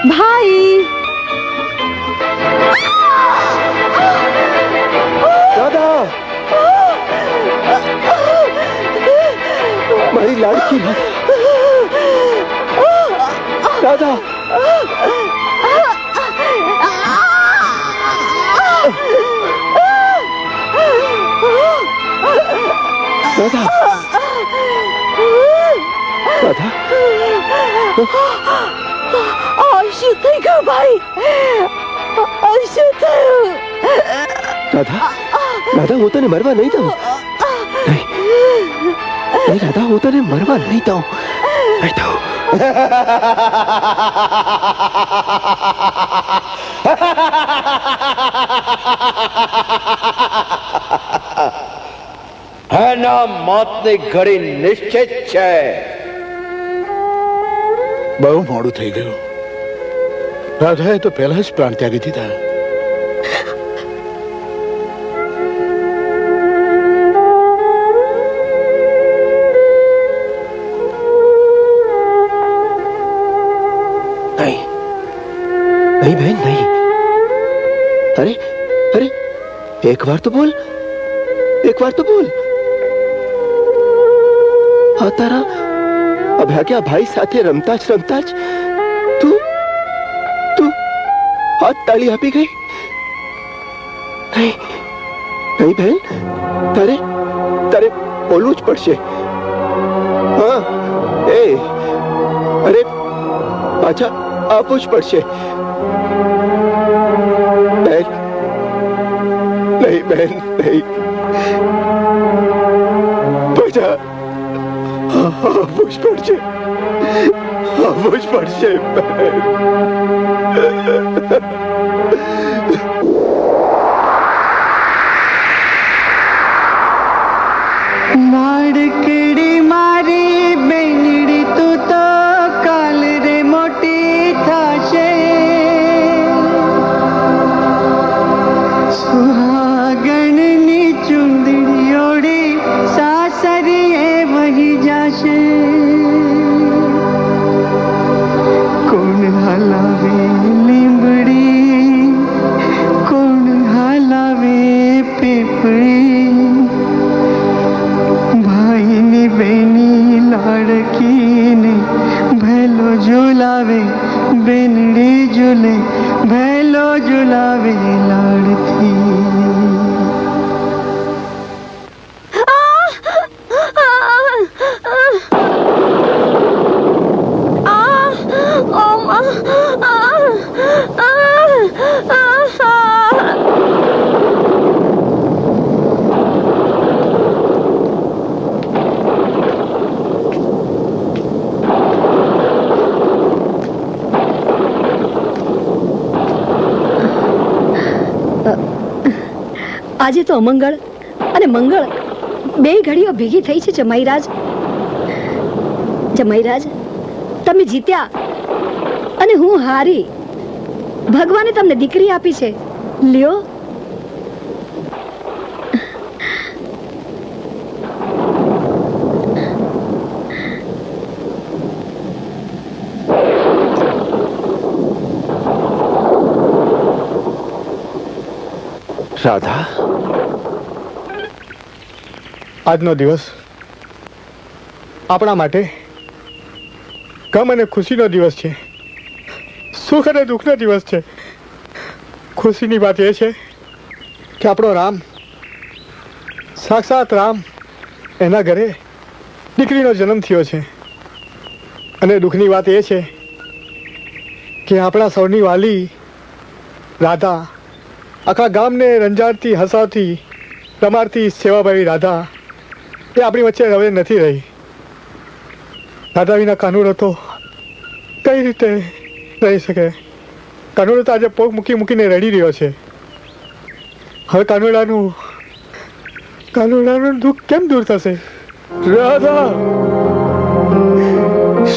भाई दादा मारी लाड़की दादा दादा दादा શું થઈ ગયું ભાઈ શું થયું દાદા દાદા હું તને મરવા નહીં દઉં નહીં દાદા હું તને મરવા નહીં દઉં નહીં દઉં એના મોતની ઘડી નિશ્ચિત છે. બહુ મોડું થઈ ગયું. રાધાએ તો પહેલા જ પ્રાણ ત્યાગી દીધા. નહીં નહીં બહેન નહીં. અરે અરે એક વાર તો બોલ, એક વાર તો બોલ. આ તારા અભાગ્યા ભાઈ સાથે રમતા જ તું હાથ તાળી આપી ગઈ. નહીં નહીં બહેન, તારે બોલવું જ પડશે. હા એ અરે પાછા આપવું જ પડશે. બહેન નહીં, બહેન નહીં, પાછા આપવું જ પડશે, આપવું જ પડશે બહેન. લાડકડી મારી બેનડી તું તો કાલ રે મોટી થશે. સુહાગણની ચુંદડી ઓળી સાસરીએ વહી જશે. કોણ હલાવે લીંબડી, કોણ હલાવે પીપળી. ભાઈની બેની લાડકીને ભેલો ઝુલાવે બેનડી ઝૂલે, ભેલો ઝુલાવે લાડકી. આજે તો અમંગળ અને મંગળ બે ઘડીઓ ભેગી થઈ છે. જમાઈરાજ, જમાઈરાજ, તમે જીત્યા અને હું હારી. ભગવાને તમને દીકરી આપી છે. લ્યો. રાધા, આજનો દિવસ આપણા માટે ગમ અને ખુશીનો દિવસ છે. સુખ અને દુઃખનો દિવસ છે. ખુશીની વાત એ છે કે આપણો રામ, સાક્ષાત રામ, એના ઘરે દીકરીનો જન્મ થયો છે. અને દુઃખની વાત એ છે કે આપણા સૌની વાલી રાધા, આખા ગામને રંજાડતી, હસાવતી, રમાડતી સેવાભાવી રાધા એ આપણી વચ્ચે હવે નથી રહી. રાધા વિના કાનુડો તો કઈ રીતે રહી શકે? કાનુડો તો આજે પોક મૂકીને રડી રહ્યો છે. હવે કાનુડાનું દુઃખ કેમ દૂર થશે? રાધા,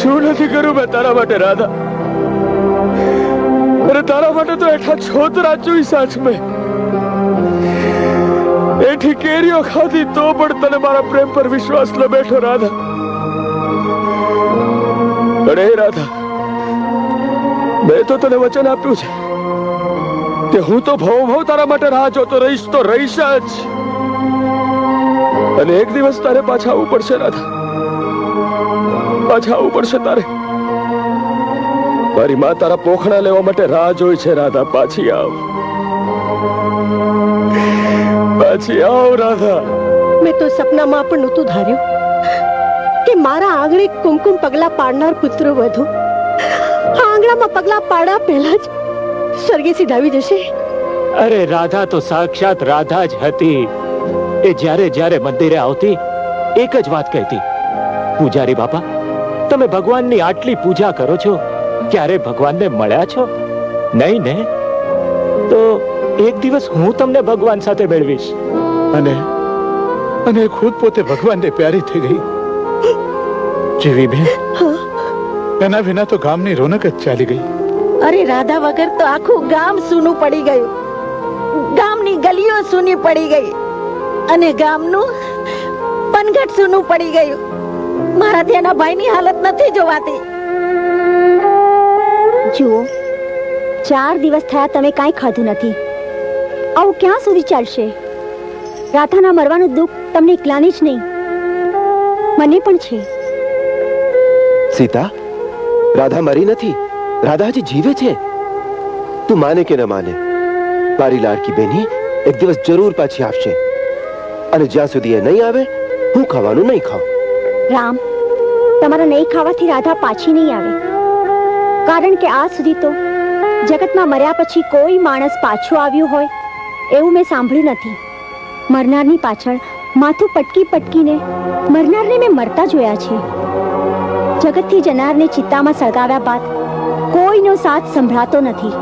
શું નથી કરું મેં તારા માટે રાધા? અરે તારા માટે તો એઠા છોતરા ચૂઈ સાચ મેં એઠી કેરીઓ ખાધી તો પણ તને મારા પ્રેમ પર વિશ્વાસ ન બેઠો રાધા. અરે રાધા, મેં તો તને વચન આપ્યું છે કે હું તો ભવ તારા માટે રાહ જોતો રહીશ તો રહીશ જ. અને એક દિવસ તારે પાછા આવવું પડશે રાધા, પાછા આવવું પડશે તારે. મારી માં તારા પોખણા લેવા માટે રાહ જોઈ છે રાધા. પાછી આવ, પાછી આવ રાધા. મેં તો સપનામાં પણ નહોતું ધાર્યું કે મારા આંગણે કુમકુમ પગલા પાડનાર પુત્ર વધુ આંગણામાં પગલા પાડ્યા પહેલા જ સ્વર્ગે સીધાવી જશે. અરે રાધા તો સાક્ષાત રાધા જ હતી. એ જ્યારે જ્યારે મંદિરે આવતી એક જ વાત કહેતી, પૂજારી બાપા તમે ભગવાનની આટલી પૂજા કરો છો, ક્યારે ભગવાનને મળ્યા છો? નહીં ને? તો એક દિવસ હું તમને ભગવાન સાથે મેળવીશ. અને અને ખુદ પોતે ભગવાનને પ્યારી થઈ ગઈ. જીવી બેન, એના વિના તો ગામની રોનક જ ચાલી ગઈ. અરે રાધા વગર તો આખું ગામ સૂનું પડી ગયું, ગામની ગલીઓ સૂની પડી ગઈ અને ગામનું પનઘટ સૂનું પડી ગયું. મારાથી એના ભાઈની હાલત નથી જોવાતી. જુઓ, 4 દિવસ થયા તમે કાંઈ ખાધું નથી. આવું ક્યાં સુધી ચાલશે? રાધાના મરવાનું દુઃખ તમને એકલાને જ નહીં, મને પણ છે. સીતા, રાધા મરી નથી, રાધા હજી જીવે છે. તું માને કે ન માને, મારી લાડકી બેની એક દિવસ જરૂર પાછી આવશે. અને જ્યાં સુધી એ નહીં આવે હું ખાવાનું નહીં ખાઉં. રામ, તમારા નહીં ખાવાથી રાધા પાછી નહીં આવે. કારણ કે આજ સુધી તો જગતમાં મર્યા પછી કોઈ માણસ પાછો આવ્યો હોય એવું મેં સાંભળ્યું નથી. મરનારની પાછળ માથું પટકી પટકીને મરનારને મેં મરતા જોયા છે. જગતથી જનારને ચિત્તામાં સળગાવ્યા બાદ કોઈનો સાથ સંભળાતો નથી.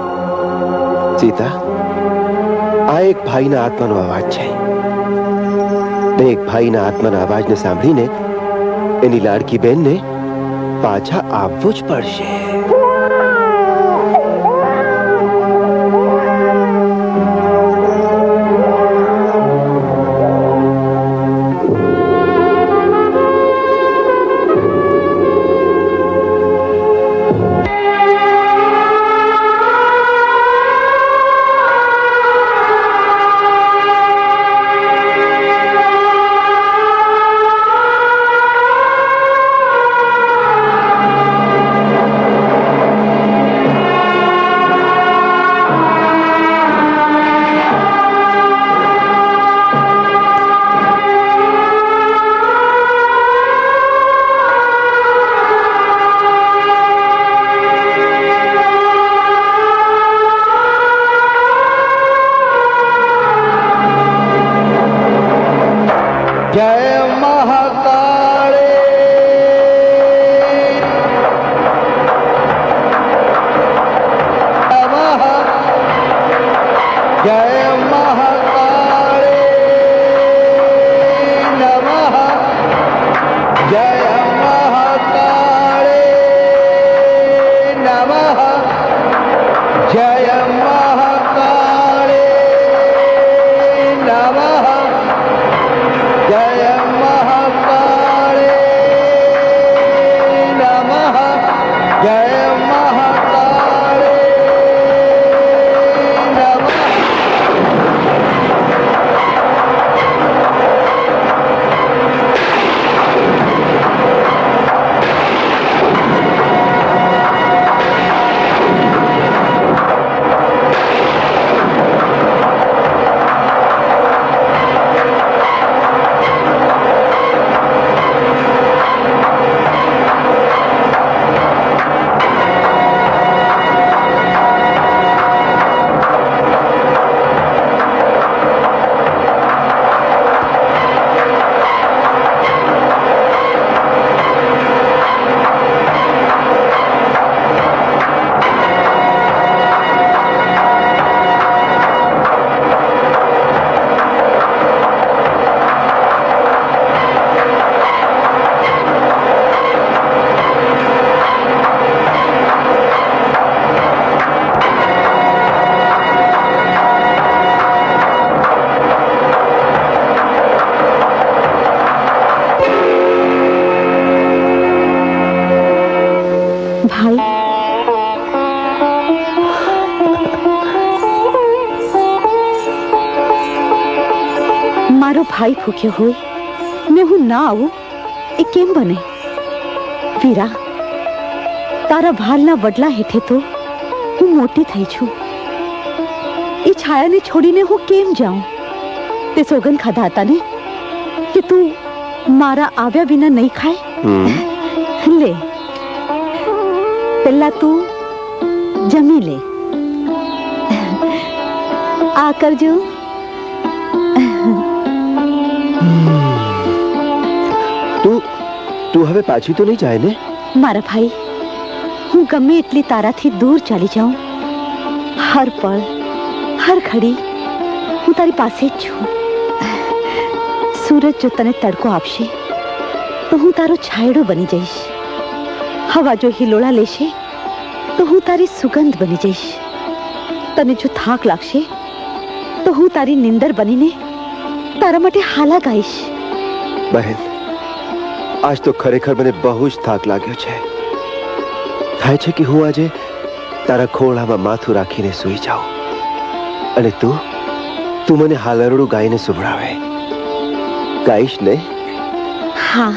સીતા, આ એક ભાઈના આત્માનો અવાજ છે. એક ભાઈના આત્માના અવાજને સાંભળીને એની લાડકી બહેનને પાછા આવવું જ પડશે. મારો ભાઈ ભૂખ્યો હોય ને હું ના આવું એ કેમ બને? વીરા, તારા ભાલના વડલા હેઠે તો હું મોટી થઈ છું. એ છાયાને છોડીને હું કેમ જાઉં? તે સોગંદ ખાધા હતા ને કે તું મારા આવ્યા વિના નહીં ખાય. લે, પેલા તું જમી લે. આ કરજો. તું હવે પાછી તો નહીં જાય ને? મારા ભાઈ, હું ગમે એટલી તારાથી દૂર ચાલી જાઉં, હર પળ હર ઘડી હું તારી પાસે જ છું. સૂરજ જો તને તડકો આપશે તો હું તારો છાંયડો બની જઈશ. હવા જો હિલોળા લેશે તો હું તારી સુગંધ બની જઈશ. તને જો થાક લાગશે તો હું તારી નિંદર બનીને તારા માટે હાલા ગાઈશ. બહેન, આજ તો ખરેખર મને બહુ જ થાક લાગ્યો છે. થાય છે કે હું આજે તારા ખોળામાં માથું રાખીને સૂઈ જાઉં અને તું મને હાલરડું ગાઈને સુવડાવે. ગાઈશ ને? હા.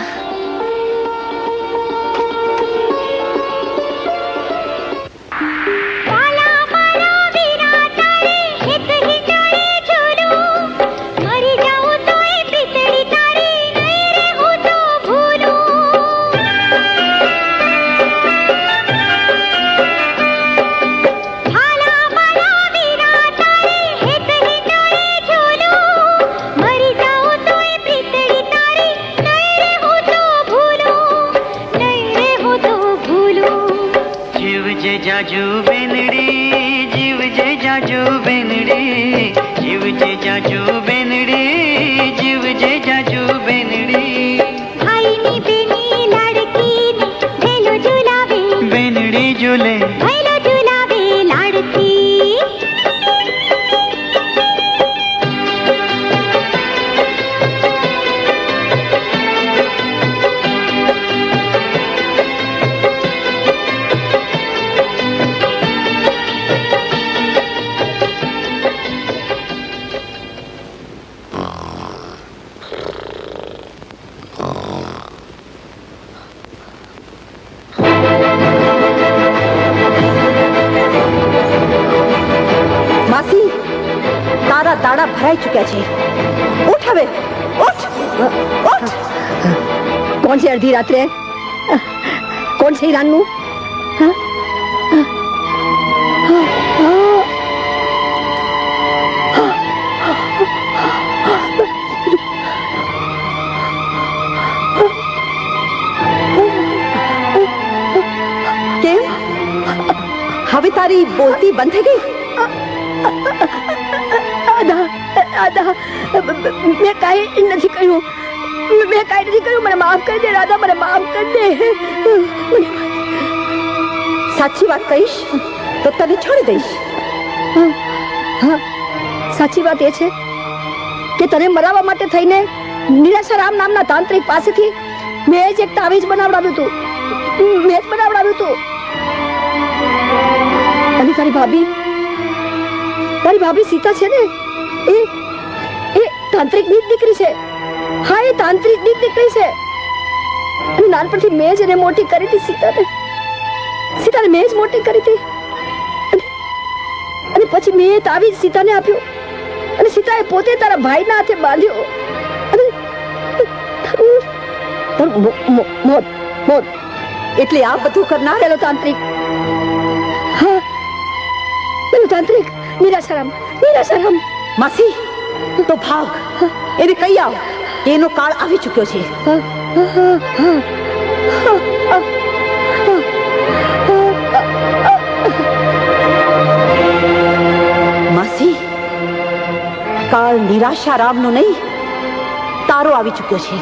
जाजू बेनड़ी जीव जे जाजू बेनड़ी जीव जे जाजू बेनड़ी जीव जे जाजू बेनड़ी भाई नी बेनी लाड़की ने भेलो झुलावे बेनड़ी झूले भेलो झुलावे लाड़की દાડા ભરાઈ ચૂક્યા છે. ઉઠ હવે, ઉઠ, ઉઠ. કોણ છે અડધી રાત્રે? કોણ છે ઈરાનનું? કેમ હવે તારી બોલતી બંધ થઈ ગઈ? રાધા, મેં કાંઈ નથી કર્યું. મને માફ કરી દે રાધા, મને માફ કરી દે. સાચી વાત કહીશ તો તને છોડી દઈશ. હા, સાચી વાત એ છે કે તને મરાવવા માટે થઈને નિરાશારામ નામના તાંત્રિક પાસેથી મેં જ એક તાવીજ બનાવડાવ્યું હતું. અને તારી ભાભી સીતા છે ને, એ તાંત્રિક ની દીકરી છે. હા, એ તાંત્રિક ની દીકરી છે. અને નાનપણથી મેં જ એને મોટી કરી હતી. સીતાને મેં જ મોટી કરી હતી. અને પછી મેં તાવીજ સીતાને આપ્યું અને સીતાએ પોતે તારા ભાઈના હાથે બાંધ્યો અને મોત. એટલે આ બધું કરનાર પેલો તાંત્રિક. હા, પેલો તાંત્રિક નિરાશારામ. માસી, તો ભાગ, એને કહી આવ કે એનો કાળ આવી ચૂક્યો છે. માસી, કાળ નિરાશારામનો નહીં, તારો આવી ચૂક્યો છે.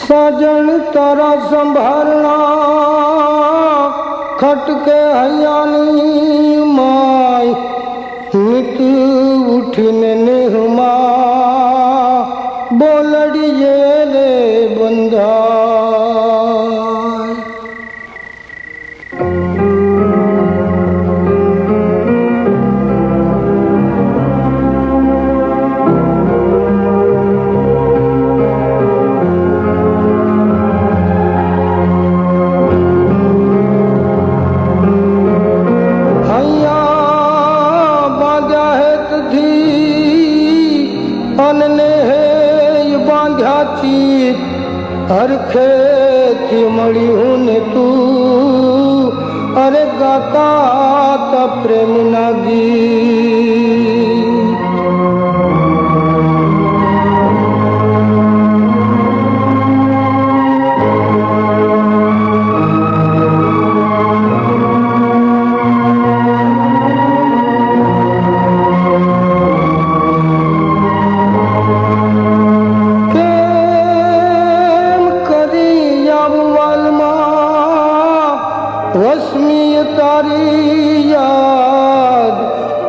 साजन तारा संभालना खटके हयानी माय नित उठने नेहमा बोलड़िए रे बंधा हरखे थी मड़ी हूं ने तू अरे गाता ता प्रेम नागी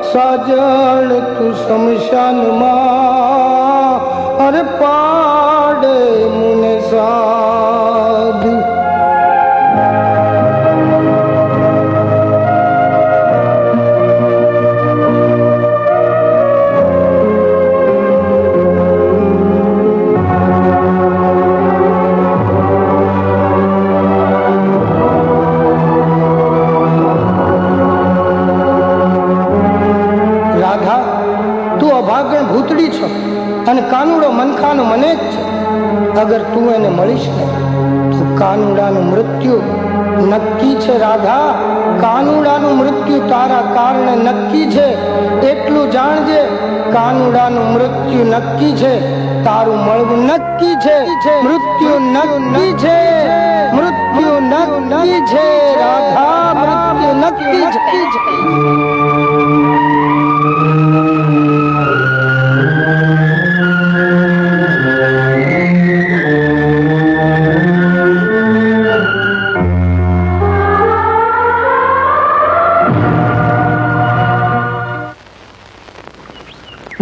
साजन तू शमशान मां अरे पाड़े मुने साध ભૂતડી છો અને કાનુડો મનખાનો મને જ છે અગર તું એને મળીશ ને તો કાનુડાનું મૃત્યુ નક્કી છે રાધા કાનુડાનું મૃત્યુ તારા કારણે નક્કી છે એટલું જાણજે કાનુડાનું મૃત્યુ નક્કી છે તારું મળવું નક્કી છે મૃત્યુ નક્કી છે મૃત્યુ નક્કી છે રાધા મૃત્યુ નક્કી છે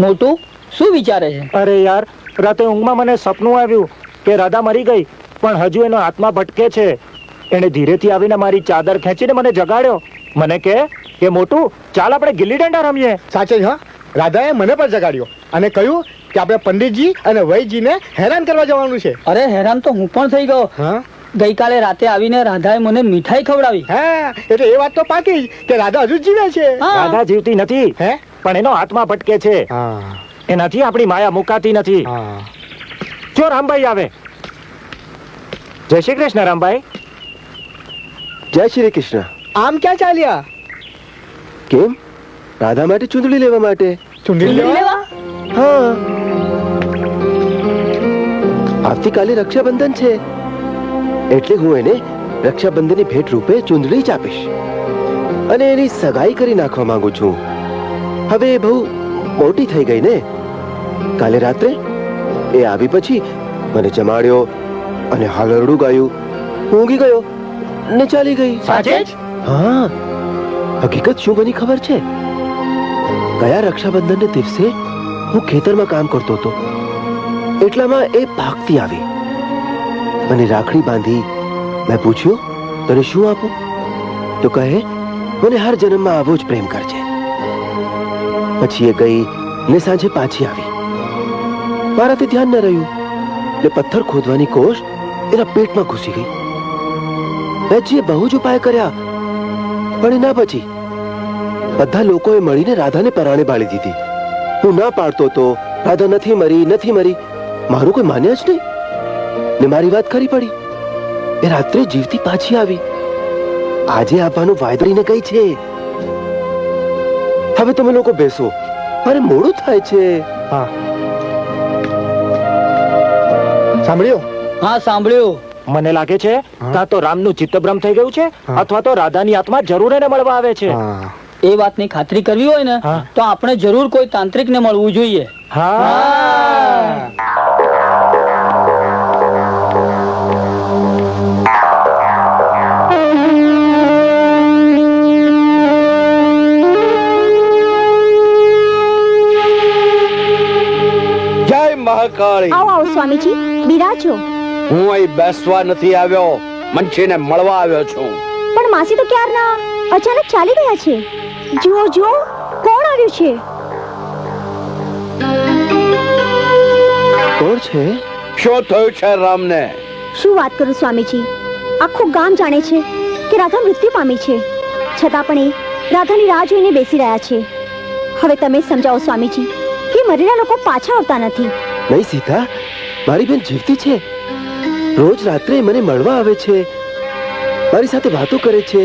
મોટું શું વિચારે છે? અરે યાર, રાતે ઊંઘમાં મને સપનું આવ્યું કે રાધા મરી ગઈ, પણ હજુ એનો આત્મા ભટકે છે. એને ધીરેથી આવીને મારી ચાદર ખેંચીને મને જગાડ્યો. મને કે મોટું, ચાલ આપણે ગિલ્લી દંડા રમીએ. સાચે જ હા, રાધાએ મને પણ જગાડ્યો અને કહ્યું કે આપણે પંડિતજી અને વૈદજીને હેરાન કરવા જવાનું છે. અરે હેરાન તો હું પણ થઈ ગયો. હા, ગઈકાલે રાતે આવીને રાધાએ મને મીઠાઈ ખવડાવી. હા, એટલે એ વાત તો પાકી કે રાધા હજુ જીવે છે. રાધા જીવતી નથી, હે, પણ એનો આત્મા ભટકે છે. એનાથી આપણી માયા મુકાતી નથી. જો રામભાઈ આવે. જય શ્રી કૃષ્ણ રામભાઈ. જય શ્રી કૃષ્ણ. આમ ક્યાં ચાલ્યા? કેમ? રાધા માટે ચૂંદડી લેવા માટે. ચૂંદડી લેવા? હા, આવતીકાલે રક્ષાબંધન છે એટલે હું એને રક્ષાબંધનની ભેટ રૂપે ચૂંદડી જ આપીશ અને એની સગાઈ કરી નાખવા માંગુ છું. હવે એ બહુ મોટી થઈ ગઈ ને. કાલે રાત્રે એ આવી પછી મને જમાડ્યો અને હાલરડું ગાયું. ઊંઘી ગયો ને ચાલી ગઈ. સાચે જ? હા, હકીકત શું બની ખબર છે? ગયા રક્ષાબંધનને દિવસે હું ખેતરમાં કામ કરતો હતો. એટલામાં એ ભાગતી આવી, મને રાખડી બાંધી. મેં પૂછ્યું, તને શું આપું? તો કહે, મને હર જન્મમાં આવો જ પ્રેમ કરજે. પછી એ ગઈ ને સાંજે પાછી આવી. મારાથી ધ્યાન ન રહ્યું ને પથ્થર ખોદવાની કોશ એના પેટમાં ઘૂસી ગઈ. વેદજીએ બહુ જ ઉપાય કર્યા, પણ એ ના બચી. બધા લોકોએ મળીને રાધાને પરાણે બાળી દીધી. હું ના પાડતો તો રાધા નથી મરી, નથી મરી. મારું કોઈ માન્યા જ નહીં ને મારી વાત ખરી પડી. એ રાત્રે જીવતી પાછી આવી. આજે આવવાનું વાયદો કઈ છે. હવે તમે લોકો બેસો, મારે મોડું થાય છે. હા, સાંભળ્યું? હા, સાંભળ્યું. મને લાગે છે કાં તો રામનું ચિત્તભ્રમ થઈ ગયું છે અથવા તો રાધાની આત્મા જરૂર એને મળવા આવે છે. એ વાતની ખાતરી કરવી હોય ને તો આપણે જરૂર કોઈ તાંત્રિકને મળવું જોઈએ. હા, મહાકાળી. આવો આવો સ્વામીજી, બિરાજો. હું અહીં બેસવા નથી આવ્યો, મંછીને મળવા આવ્યો છું. પણ માસી તો ક્યારના અચાનક ચાલી ગયા છે. જુઓ જુઓ, કોણ આવ્યું છે? કોણ છે? શું થયું છે રામને? શું વાત કરું સ્વામીજી, આખું ગામ જાણે છે કે રાધા મૃત્યુ પામી છે, છતાં પણ એ રાધાની રાહ જોઈને બેસી રહ્યા છે. હવે તમે સમજાવો સ્વામીજી કે મરેલા લોકો પાછા આવતા નથી. નહીં સીતા, મારી બેન જીવતી છે. રોજ રાત્રે મને મળવા આવે છે, મારી સાથે વાતો કરે છે,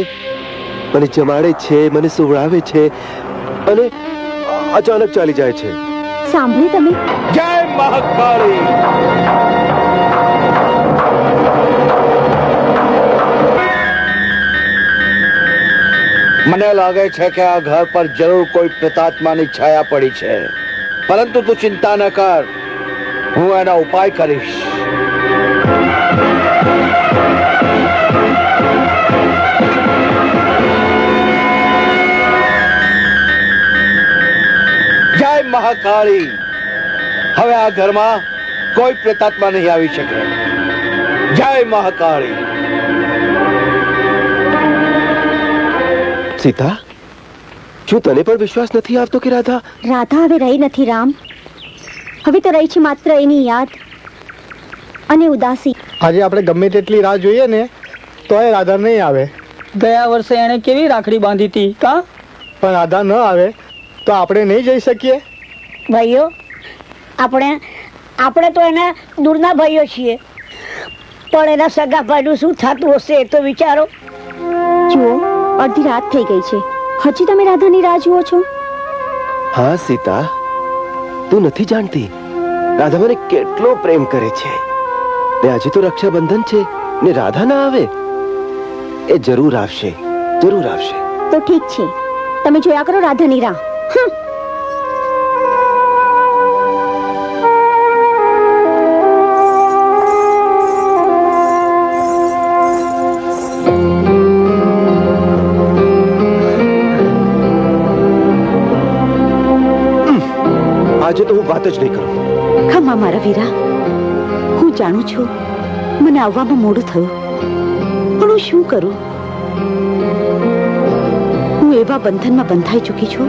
મને જમાડે છે, મને સુવડાવે છે અને અચાનક ચાલી જાય છે. સાંભળ્યું તમે? જય મહાકાળી. મને લાગે છે કે આ ઘર પર જરૂર કોઈ પ્રેતાત્માની છાયા પડી છે, પરંતુ તું ચિંતા ન કર, હું એનો ઉપાય કરીશ. જય મહાકાળી. હવે આ ઘરમાં કોઈ પ્રેતાત્મા નહીં આવી શકે. જય મહાકાળી. સીતા, શું તને પણ વિશ્વાસ નથી આવતો કે રાધા હવે રહી નથી રામ. હવે તો રહી છે માત્ર એની યાદ અને ઉદાસી. આજે આપણે ગમે તેટલી રાહ જોઈએ ને તો એ રાધા નહીં આવે. ગયા વર્ષે એણે કેવી રાખડી બાંધી હતી કા? પણ રાધા ન આવે તો આપણે નહીં જઈ શકીએ. ભાઈઓ, આપણે તો એના દૂરના ભાઈઓ છીએ, પણ એના સગા ભાઈનું શું થતું હશે એ તો વિચારો. જુઓ, અડધી રાત થઈ ગઈ છે, હજી તમે રાધાની રાહ જુઓ છો? હા સીતા, તું નથી જાણતી રાધા મને કેટલો પ્રેમ કરે છે. ને આજે તો રક્ષાબંધન છે ને રાધા ના આવે. એ જરૂર આવશે, જરૂર આવશે. તો ઠીક છે, તમે જોયા કરો રાધાની રાહ. આજે તો હું વાત જ નહીં કરું. ખમા મારા વીરા, હું જાણું છું મને આવવામાં મોડું થયું, પણ હું શું કરું? હું એવા બંધનમાં બંધાઈ ચૂકી છું,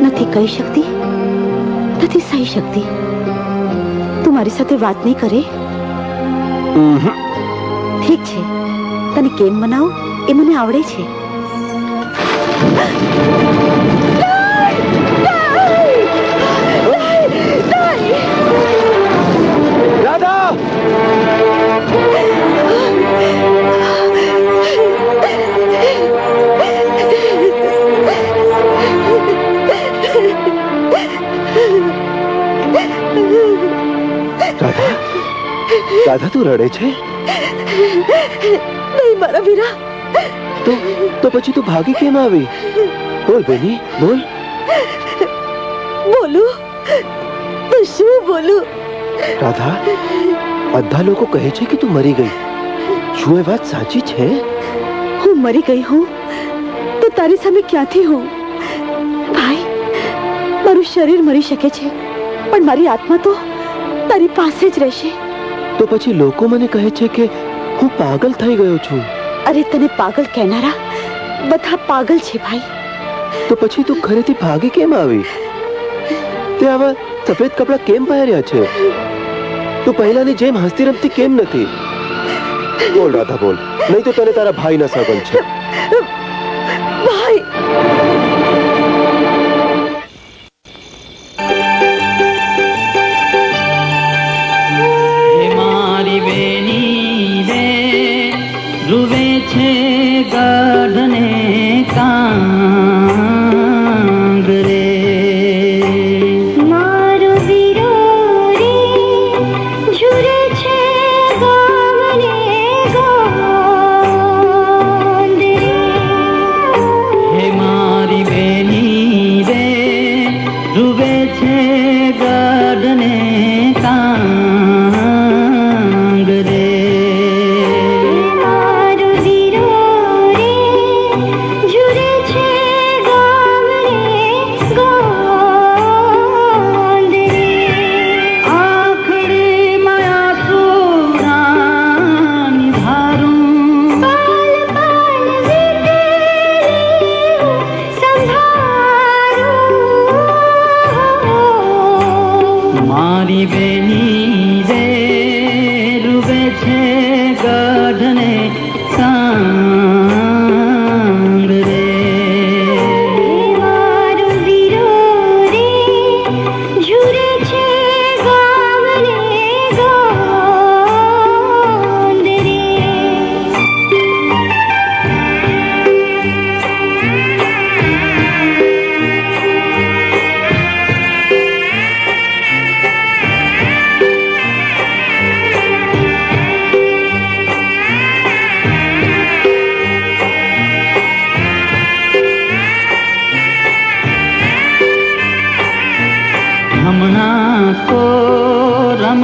નથી કહી શકતી, નથી સહી શકતી. તું મારી સાથે વાત નહીં કરે? ઠીક છે, તને કેમ મનાવું એ મને આવડે છે. રાધા, તું રડે છે? નહીં મારા વીરા. તો પછી તું ભાગી કેમ આવી? બોલ બેની, બોલ. બોલું તો શું બોલું? રાધા, બધા લોકો કહે છે કે તું મરી ગઈ. શું એ વાત સાચી છે? હું મરી ગઈ હું તો તારી સામે ક્યાંથી હું? ભાઈ, મારું શરીર મરી શકે છે, પણ મારી આત્મા તો તારી પાસે જ રહેશે. તો પછી લોકો મને કહે છે કે હું પાગલ થઈ ગયો છું. અરે, તને પાગલ કહેનારા બધા પાગલ છે ભાઈ. તો પછી તું ઘરેથી ભાગી કેમ આવી? તે આવા સફેદ કપડા કેમ પહેર્યા છે? તું પહેલાની જેમ હસતી રમતી કેમ નથી? બોલ રાધા, બોલ, નહીં તો તને તારા ભાઈના સગન છે. ભાઈ, ગઢને કાંગ રે મારો વીરો રે ઝુરે છે ગામને ગોંદ રે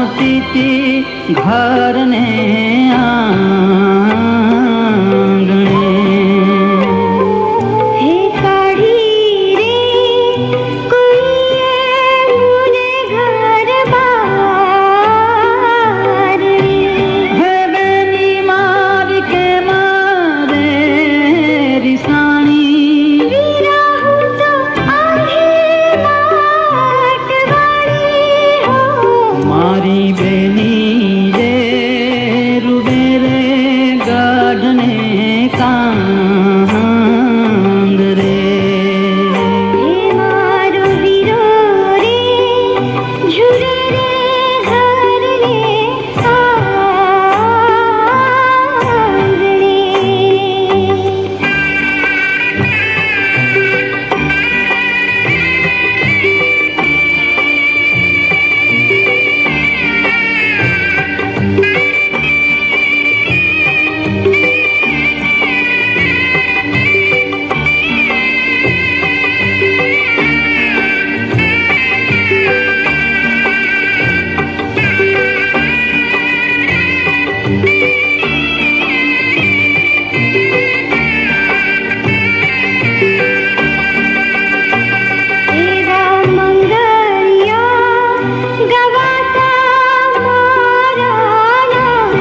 આવતી તી ઘરને આંગણે હે કાઢી રે કોઈએ મુને ઘર બાર રે હે બેની મારી કે મારે રિસાણી વીરા હું તો આહે વાટવાળી હો મારી બેની રે રૂબે રે ગાઢને કાંગ રે હે મારો વીરો રે ઝુરે રે ઘરને આંગણે એવા મંગળિયા ગવાતા મારા નામ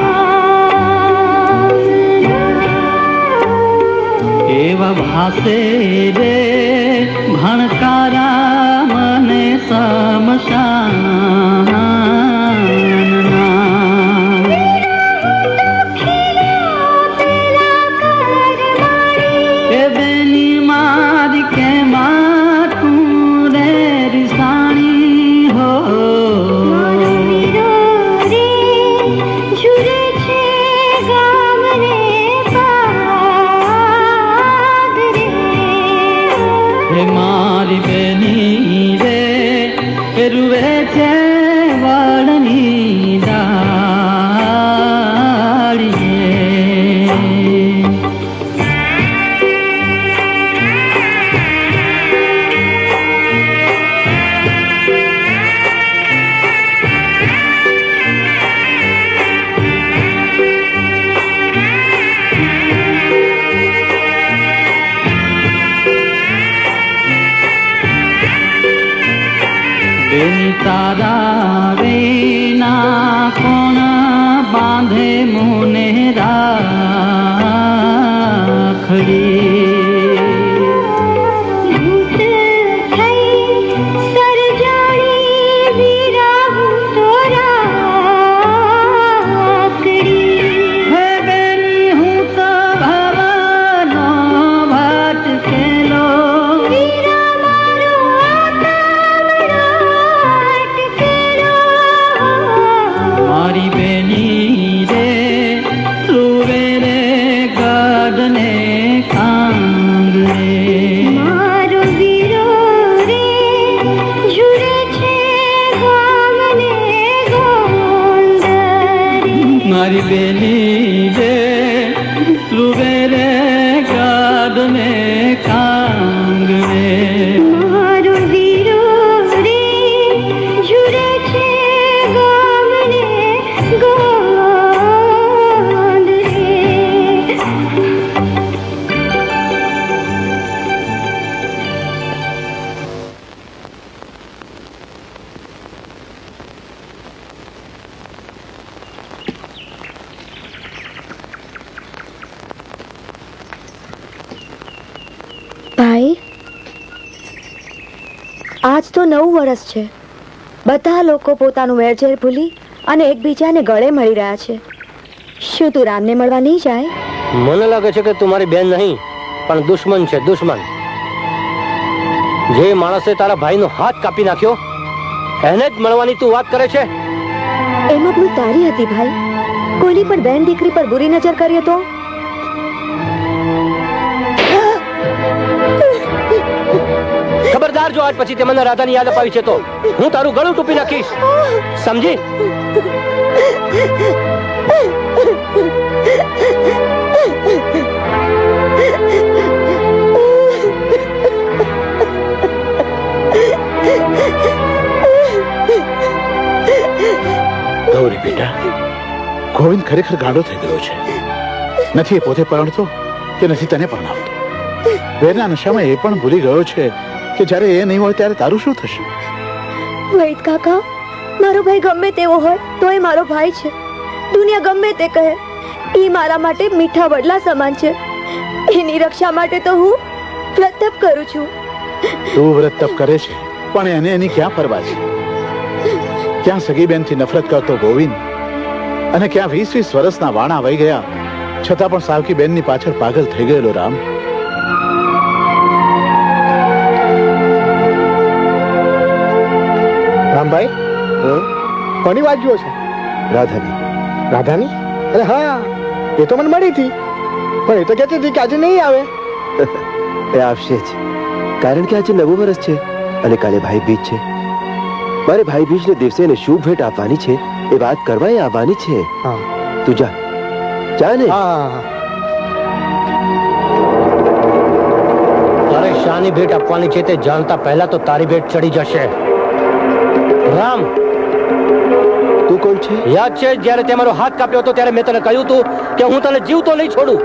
એવા ભાસે રે ભણકારા મને સમશાન એ બેની મારી કે માતું રે રિસાણી હો વીરો રે ઝુરે છે ગામને પાદ રે હે મારી બેની રે રૂવે છે વાળની ડાળીએ બેની તારા વેના કોણ બાંધે મુને રાખડી ભૂત થઈ સરજાણી વીરા હું તો રાખડી હે બેની હું તો ભવનો ભટકેલો વીરા મારો આતમડો અટકેલો મારી બેની રે રૂવે રે ગાઢને કાંગ રે મારો વીરો રે ઝુરે છે ગામને ગોંદરી મારી બેની રે રૂવે રે ગાઢને કાંગ રે મારો વીરો રે ઝુરે છે ગામને ગોંદરી ભાઈ આજ તો નવું વર્ષ છે. બધા લોકો પોતાનું વેરઝેર ભૂલી અને એકબીજાને ગળે મળી રહ્યા છે. શું તું રામને મળવા નહીં જાય? મને લાગે છે કે તું મારી બેન નહીં પણ દુશ્મન છે, દુશ્મન. જે માણસે તારા ભાઈનો હાથ કાપી નાખ્યો એને જ મળવાની તું વાત કરે છે. એમાં ભૂલ તારી હતી ભાઈ. કોઈની પણ બેન દીકરી પર બુરી નજર કરીએ તો ખબરદાર, જો આજ પછી તે મને રાધાની યાદ અપાવી છે તો હું તારું ગળું ટૂંપી નાખીશ, સમજી? ગોવિંદ ખરેખર ગાંડો થઈ ગયો છે. નથી એ પોતે પરણતો કે નથી તને પરણાવતો. વેરના નશામાં એ પણ ભૂલી ગયો છે કે જ્યારે એ નહીં હોય ત્યારે તારું શું થશે. વૈદ કાકા, મારો ભાઈ ગમે તેવો હોય તો એ મારો ભાઈ છે. દુનિયા ગમે તે કહે, એ મારા માટે મીઠા વડલા સમાન છે. એની રક્ષા માટે તો હું વ્રત તપ કરું છું. તું વ્રત તપ કરે છે, પણ એને એની ક્યાં પરવા છે? ક્યાં સગી બેનથી નફરત કરતો ગોવિંદ, અને ક્યાં 20-20 વર્ષના વાણા વહી ગયા છતાં પણ સાવકી બેનની પાછળ પાગલ થઈ ગયેલો રામ. રામભાઈ, કોની વાત જુઓ છો? રાધાની. રાધાની? અરે હા, એ તો મને મળી હતી, પણ એ તો કહેતી હતી કે આજે નહીં આવે. એ આવશે જ, કારણ કે આજે નવું વર્ષ છે અને કાલે ભાઈ બીજ છે. મારે ભાઈ બીજને દિવસે એને શું ભેટ આપવાની છે એ વાત કરવા એ આવવાની છે. તું જા, જા ને. તારે શાની ભેટ આપવાની છે તે જાણતા પહેલા તો તારી ભેટ ચડી જશે. રામ, તું કોણ છે? યાદ છે જ્યારે તે મારો હાથ કાપ્યો હતો ત્યારે મેં તને કહ્યું હતું કે હું તને જીવતો નહીં છોડું.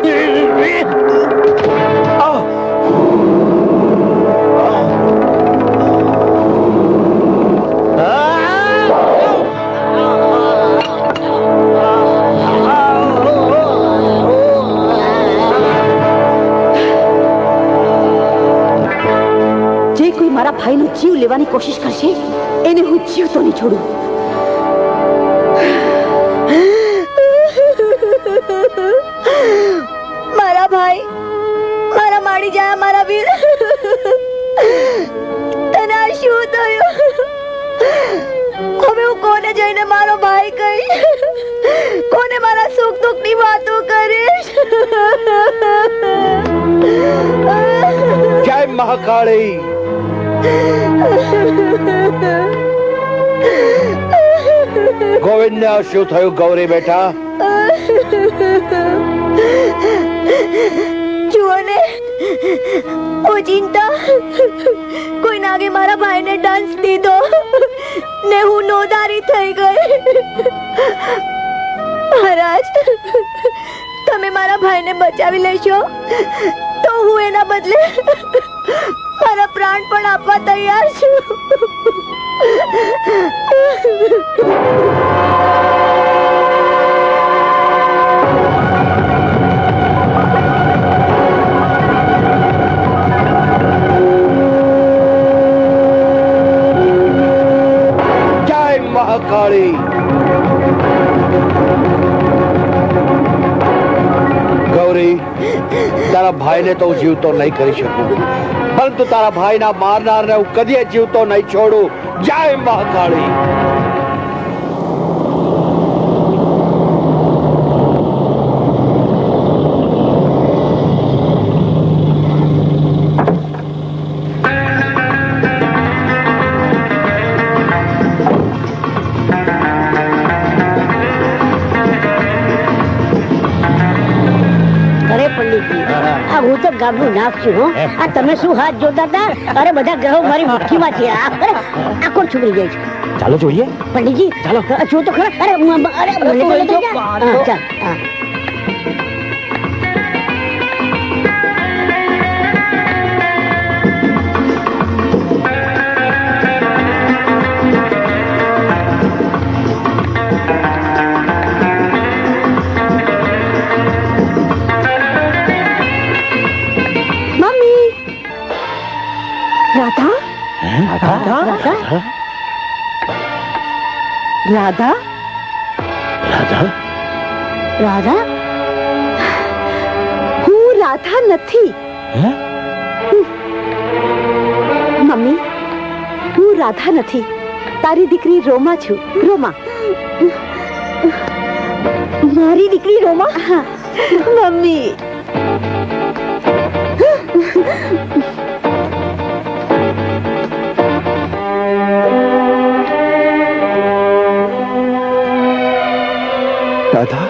જે કોઈ મારા ભાઈનો જીવ લેવાની કોશિશ કરશે એને હું જીવતો નહીં છોડું. મારા ભાઈ, મારા માડી જાય, મારા વીર, તને આ શું થયું? હવે હું કોને જઈને મારો ભાઈ કહી, કોને મારા સુખ દુઃખ ની વાતો કરીશ? જય મહાકાળી. ગોવિંદને શું થયું ગૌરી બેટા? જુઓ ને, ચિંતા કોઈ નાગે મારા ભાઈને ડાન્સ દીધો ને હું નોધારી થઈ ગઈ. મહારાજ, તમે મારા ભાઈને બચાવી લેશો તો હું એના બદલે મારા પ્રાણ પણ આપવા તૈયાર છું. મહાકાળી. ગૌરી, તારા ભાઈને તો હું જીવતો નહીં કરી શકું, પરંતુ તારા ભાઈના મારનારને હું કદી જીવતો નહીં છોડું. જય મહાકાળી. હું તો ગાબડું નાખશું હો. આ તમે શું હાથ જોતા હતા? અરે બધા ગ્રહો મારી મુઠ્ઠીમાં છે. આખો છોકરી જાય છે. ચાલો જોઈએ. પંડિતજી ચાલો, જો તો ખરા. અરે મને ચાલ. રાધા? રાધા? રાધા? હું રાધા નથી. મમ્મી, હું રાધા નથી, તારી દીકરી રોમા છું. રોમા. મારી દીકરી રોમા? હા મમ્મી. રાધા,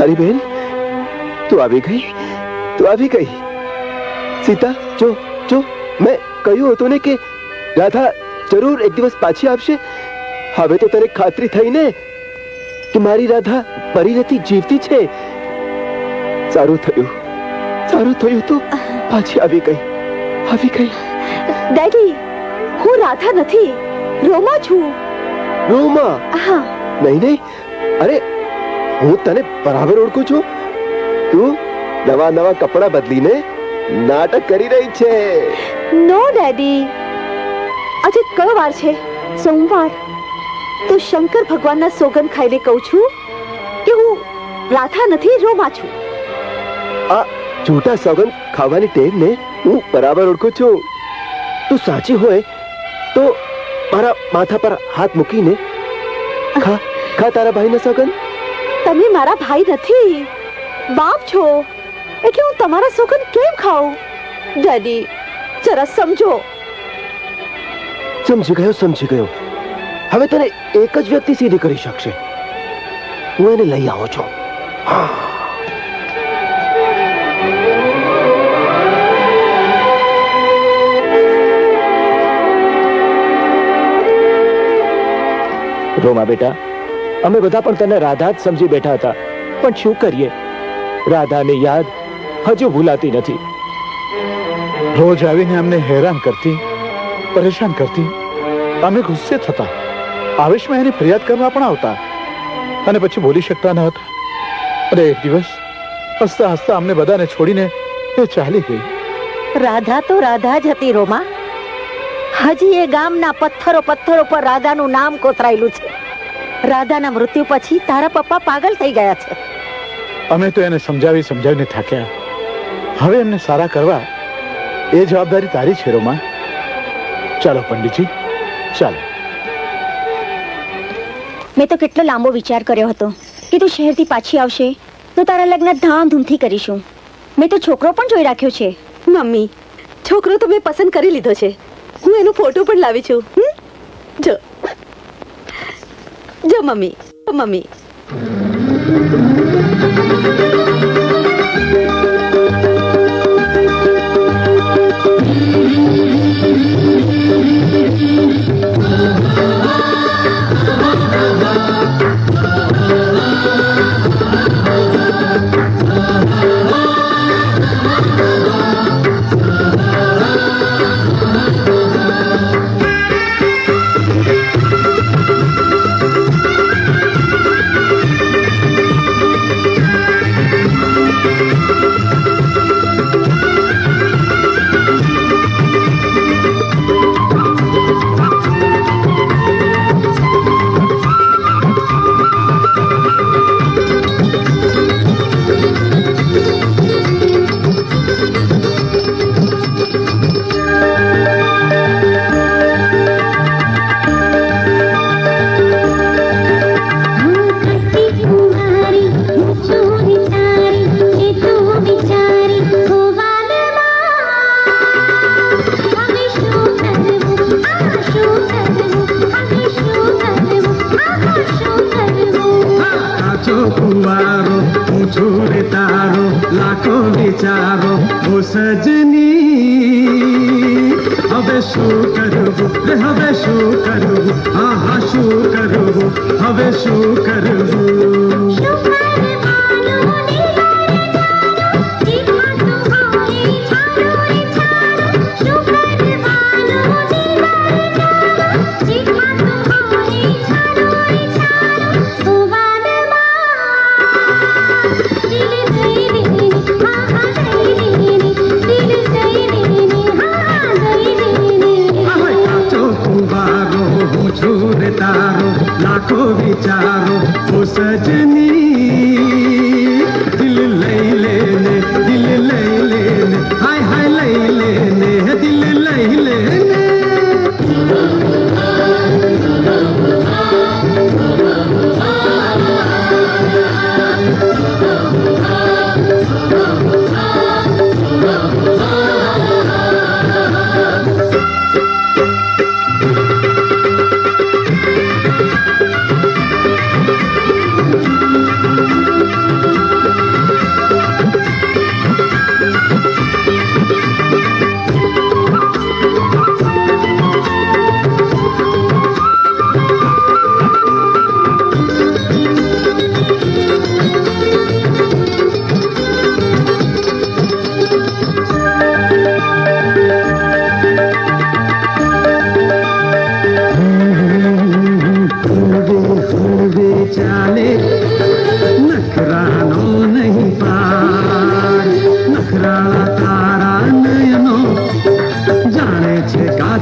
અરે બેન, તું આવી ગઈ, તું આવી ગઈ. સીતા, જો જો, મેં કહ્યું હતું ને કે રાધા જરૂર એક દિવસ પાછી આવશે. હવે તો તને ખાતરી થઈ ને? કે મારી રાધા મરી નથી, જીવતી છે. સારું થયું તો પાછી આવી ગઈ. ડેડી, હું રાધા નથી, રોમા છું. રોમા? હા. નહીં, અરે હું તને બરાબર ઓળખું છું. તું નવા કપડા બદલીને નાટક કરી રહી છે. નો ડેડી, આજે કયો વાર છે? સોમવાર. તો શંકર ભગવાનના સોગન ખાઈને કહું છું કે હું રાધા નથી, રોમા છું. આ જૂઠા સોગન ખાવાની ટેવને હું બરાબર ઓળખું છું. તું સાચી હોય તો મારા માથા પર હાથ મૂકીને ખા તારા ભાઈના સોગન. તમે મારા ભાઈ નથી, બાપ છો, એટલે હું તમારા સોગન કેમ ખાઉં? ડેડી, જરા સમજો. સમજી ગયો. હવે તને એક જ વ્યક્તિ સીધી કરી શકશે. હું એને લઈ આવું છું. રોમા બેટા, અમે બધા પણ તને રાધા જ સમજી બેઠા હતા, પણ શું કરીએ, રાધાની યાદ હજુ ભૂલાતી નથી. રોજ આવીને અમને હેરાન કરતી, પરેશાન કરતી. અમે ગુસ્સે થતા, આવેશમાં એની ફરિયાદ કરવા પણ આવતા, અને પછી બોલી શકતા ન હતા. અને એક દિવસ હસતા હસતા અમને બધાને છોડીને એ ચાલી ગઈ. રાધા તો રાધા જ હતી રોમા. હજી એ ગામના પથ્થરો પર રાધાનું નામ કોતરાયેલું છે. રાધાના મૃત્યુ પછી તારા પપ્પા પાગલ થઈ ગયા છે. અમે તો એને સમજાવીને થાક્યા. હવે એમને સારા કરવા એ જવાબદારી તારી છે રોમા. ચાલો પંડિતજી, ચાલો. મેં તો કેટલો લાંબો વિચાર કર્યો હતો કે તું શહેરથી પાછી આવશે તો તારા લગ્ન ધામધૂમથી કરીશું. મેં તો છોકરો પણ જોઈ રાખ્યો છે. મમ્મી, છોકરો તો મેં પસંદ કરી લીધો છે. હું એનો ફોટો પણ લાવી છું. જો મમ્મી.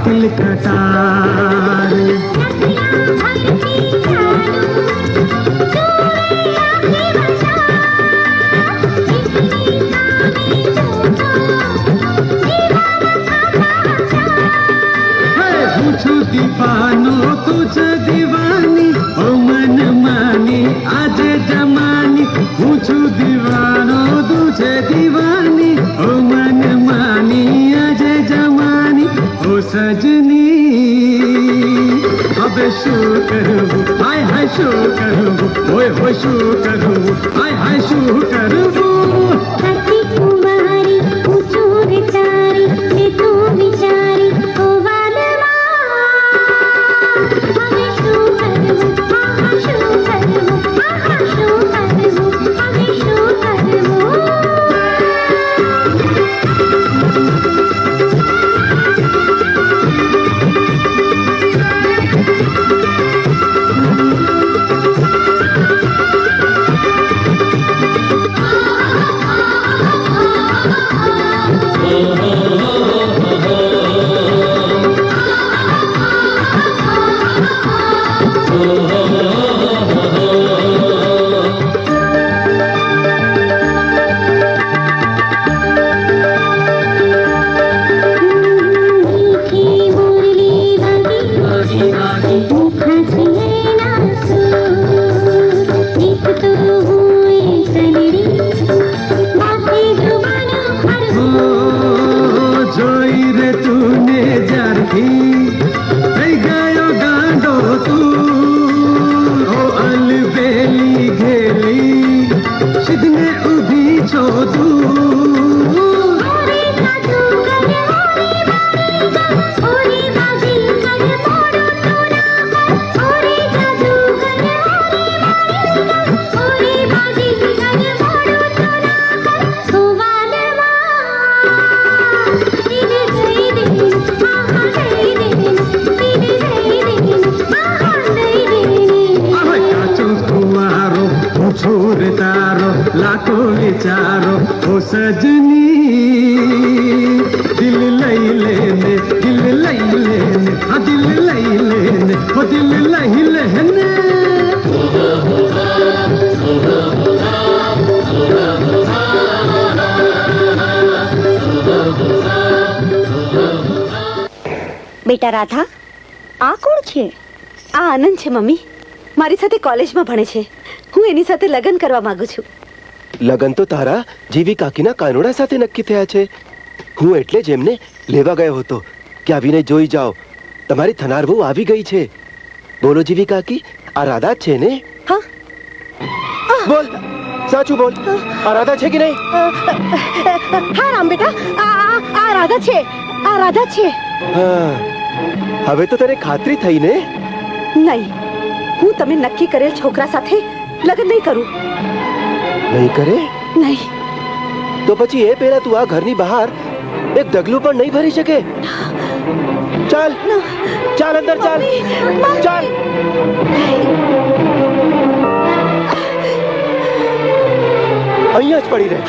दिल कटार पूछू दीवानो तुझ दीवानी ओ मन मानी आज जमानी पूछू दीवानो तुझे दीवानी ओ मन मानी आज जमानी ओ सजनी अब शू करूँ हाय हाय शू करूँ ओए हो शू करूँ हाय हाय शू करूँ कुमारी पूछू विचारी मैं तू विचारी ओ वालवा हमें शू करूँ आहा शू करूँ आहा शू करूँ हमें शू करूँ विचारो ओ सजनी दिल लई लेने हाँ दिल लई लेने ओ दिल लई लेने બેટા રાધા આ કોણ છે? આ આનંદ છે મમ્મી. મારી સાથે કોલેજમાં ભણે છે. હું એની સાથે લગ્ન કરવા માંગુ છું. લગન તો તારા જીવી કાકીના કાનુડા સાથે નક્કી થયા છે. હું એટલે જ એમને લેવા ગયો હતો કે આવીને જોઈ જાઓ, તમારી થનાર બહુ આવી ગઈ છે. બોલો જીવી કાકી, આ રાધા જ છે ને? હા. બોલ, સાચું બોલ, આ રાધા છે કે નહીં? હા રામ બેટા, આ રાધા છે. આ રાધા છે. હા, હવે તો તને ખાતરી થઈ ને? નહીં, હું તમે નક્કી કરેલ છોકરા સાથે લગ્ન નહીં કરું. નહીં કરે? નહીં. તો પછી એ પહેલા તું આ ઘરની બહાર એક ડગલું પણ નહીં ભરી શકે. ચાલ ચાલ અંદર ચાલ ચાલ. અહીંયા જ પડી રહે.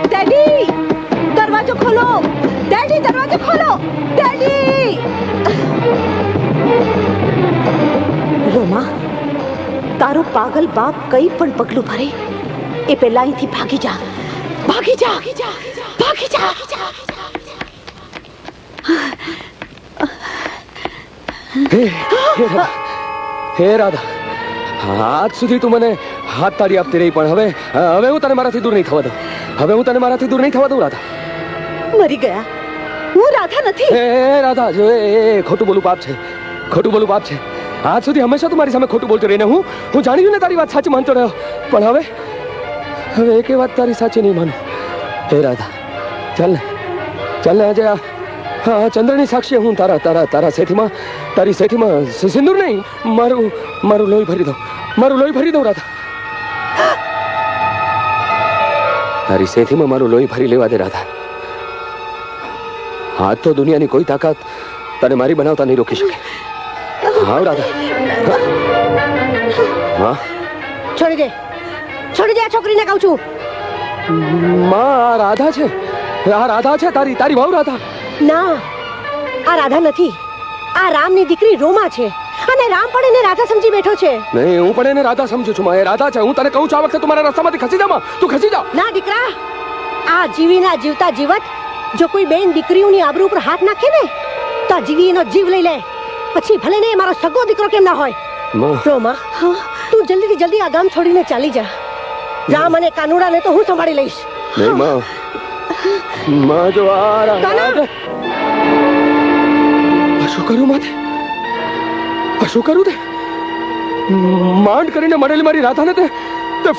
ડેડી દરવાજો ખોલો. ડેડી દરવાજો ખોલો. ડેડી. રોમા, તારો પાગલ બાપ કઈ પણ પગલું ભરે એ પહેલા અહીંથી ભાગી જા. ભાગી જા, ભાગી જા. હે રાધા, આજ સુધી તું મને હાથ તાળી આપતી રહી, પણ હવે હું તને મારાથી દૂર નહીં થવા દઉં. હવે હું તને મારાથી દૂર નહીં થવા દઉં રાધા. મરી ગયા. હું રાધા નથી. હે રાધા, જો એ ખોટું બોલું પાપ છે. ખોટું બોલું પાપ છે. આજ સુધી હંમેશા તું મારી સામે ખોટું બોલતો રહીને હું જાણ્યું ને તારી વાત સાચી માનતો રહ્યો, પણ હવે એકે વાત તારી સાચી નહીં માનું. હે રાધા, ચાલ ને આજે આ ચંદ્રની સાક્ષી હું તારા સેઠીમાં, તારી સેઠીમાં સિંદૂર નહીં, મારું લોહી ભરી દઉં. મારું લોહી ભરી દઉં રાધા. તારી સેઠીમાં મારું લોહી ભરી લેવા દે રાધા. આ તો દુનિયાની કોઈ તાકાત તને મારી બનાવતા નહીં રોકી શકે. હા રાધા. હા, છોડી દે આ છોકરીને કહું છું. માં રાધા છે. આ રાધા છે તારી તારી વહુ રાધા? ના, આ રાધા નથી. આ રામની દીકરી રોમા છે અને રામ પણ એને રાધા સમજી બેઠો છે. નહીં, હું પણ એને રાધા સમજુ છું. એ રાધા છે. હું તને કહું છું આ વખતે તું મારા રસ્તામાંથી ખસી જા. તું ખસી જા. ના દીકરા, આ જીવીના જીવતા જીવત જો કોઈ બેન દીકરીઓની આબરૂ ઉપર હાથ નાખે ને તો આ જીવી એનો જીવ લઈ લે. પછી ભલે ને મારો સગો દીકરો કેમ ના હોય. રોમા, તું જલ્દીથી જલ્દી આ ગામ છોડીને ચાલી જા. રામ અને કાનુડાને તો હું સંભાળી લઈશ. નહીં માં, માં જો આ શું કર્યું માથે? શું કર્યું તે? માંડ કરીને મળેલી મારી રાધાને તે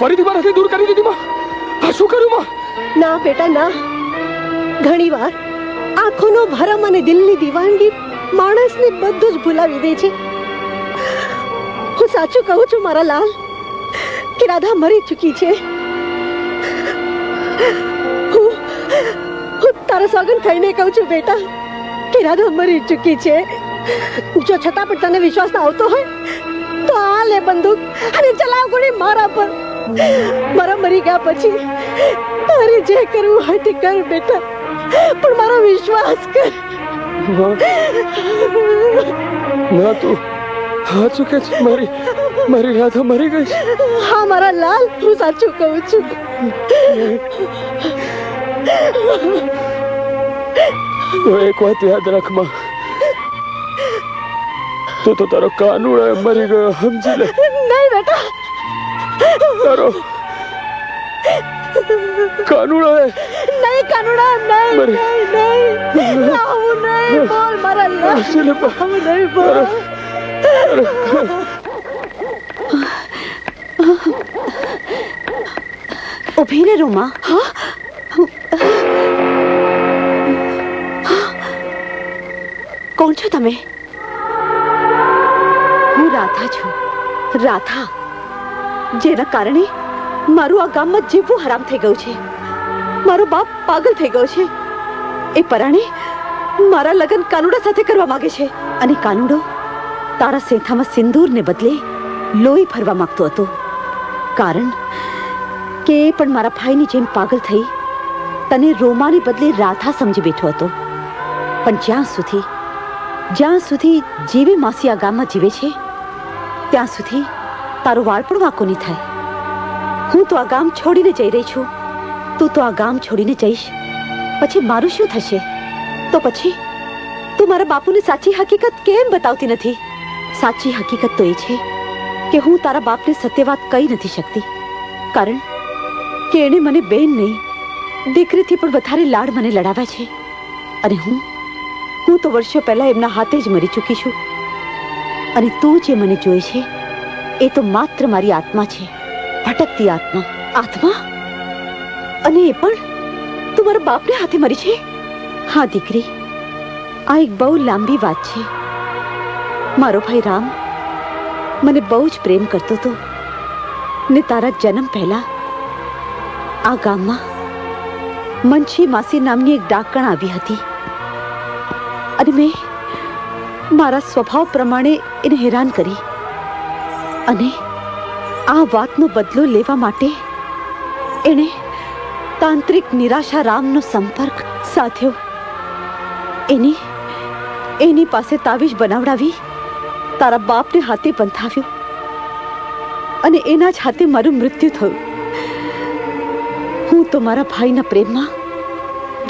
ફરીથી મારાથી દૂર કરી દીધી માં. આ શું કર્યું માં? ના બેટા ના, ઘણી વાર આંખોનો ભરમ અને દિલની દીવાનગી માણસને બધું જ ભૂલાવી દે છે. હું સાચું કહું છું મારા લાલ કે રાધા મરી ચૂકી છે. હું તારા સોગંદ ખાઈને કહું છું બેટા કે રાધા મરી ચૂકી છે. જો છતાં પણ તને વિશ્વાસ ના આવતો હોય તો આ લે બંદૂક અને ચલાવ ગોળી મારા પર. મારા મરી ગયા પછી તારે જે કરવું હોય તે કર બેટા, પણ મારો વિશ્વાસ કર. ના, તું સાચું કે છે? મારી રાધા મરી ગઈ છે? હા મારા લાલ, હું સાચું કહું છું. એક વાત યાદ રાખ માં, તું તો તારો કાનુડા મરી ગયો સમજી લે. નહીં બેટા, તારો કાનુડા નહીં, કાનુડા નહીં, નહીં, આવું નહીં બોલ મારા લાલ, આવું નહીં બોલ. ઉભી રે રોમા. કોણ છો તમે? હું રાધા છું. રાધા, જેના કારણે મારું આ ગામમાં જીવવું હરામ થઈ ગયું છે. મારો બાપ પાગલ થઈ ગયો છે. એ પરાણે મારા લગ્ન કાનુડા સાથે કરવા માંગે છે. અને કાનુડો તારા સેથામાં સિંદૂરને બદલે લોહી ભરવા માંગતો હતો. કારણ કે એ પણ મારા ભાઈની જેમ પાગલ થઈ તને રોમાને બદલે રાધા સમજી બેઠો હતો. પણ જ્યાં સુધી જીવી માસી આ ગામમાં જીવે છે ત્યાં સુધી તારો વાળ પણ વાંકો નહીં થાય. હું તો આ ગામ છોડીને જઈ રહી છું. તું તો આ ગામ છોડીને જઈશ પછી મારું શું થશે? તો પછી તું મારા બાપુને સાચી હકીકત કેમ બતાવતી નથી? સાચી હકીકત તો એ છે કે હું તારા બાપને સત્ય વાત કહી નથી શકતી. કારણ કે એણે મને બેન નહીં, દીકરીથી પણ વધારે લાડ મને લડાવ્યા છે. અને હું તો વર્ષો પહેલા એમના હાથે જ મરી ચૂકી છું. અને તું જે મને જોઈ છે એ તો માત્ર મારી આત્મા છે, ભટકતી આત્મા. આત્મા? અને એ પણ તું મારા બાપને હાથે મરી છે? હા દીકરી, આ એક બહુ લાંબી વાત છે. મારો ભાઈ રામ મને બહુ જ પ્રેમ કરતો હતો ને તારા જન્મ પહેલા આ ગામમાં મંછી માસી નામની એક ડાકણ આવી હતી. અને મેં મારા સ્વભાવ પ્રમાણે એને હેરાન કરી. અને આ વાતનો બદલો લેવા માટે એણે તાંત્રિક નિરાશા રામનો સંપર્ક સાધ્યો. એની પાસે તાવીજ બનાવડાવી તારા બાપને હાથે બંધાવ્યો અને એના જ હાથે મારું મૃત્યુ થયું. હું તો મારા ભાઈના પ્રેમમાં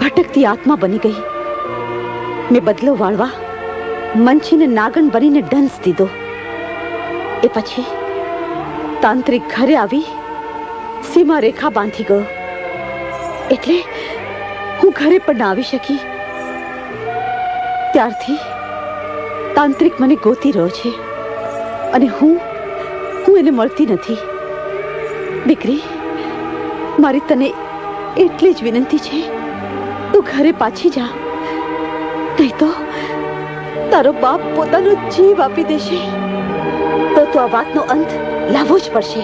ભટકતી આત્મા બની ગઈ. મેં બદલો વાળવા મંચીને નાગણ બનીને ડંસ દીધો. એ પછી તાંત્રિક ઘરે આવી સીમા રેખા બાંધી ગયો. એટલે હું ઘરે પણ ના આવી શકી. ત્યારથી તાંત્રિક મને ગોતી રહ્યો છે અને હું એને મળતી નથી. દીકરી, મારી તને એટલી જ વિનંતી છે, તું ઘરે પાછી જા. નહીં તો તારો બાપ પોતાનો જીવ આપી દેશે. તો આ વાતનો અંત લાવવો જ પડશે.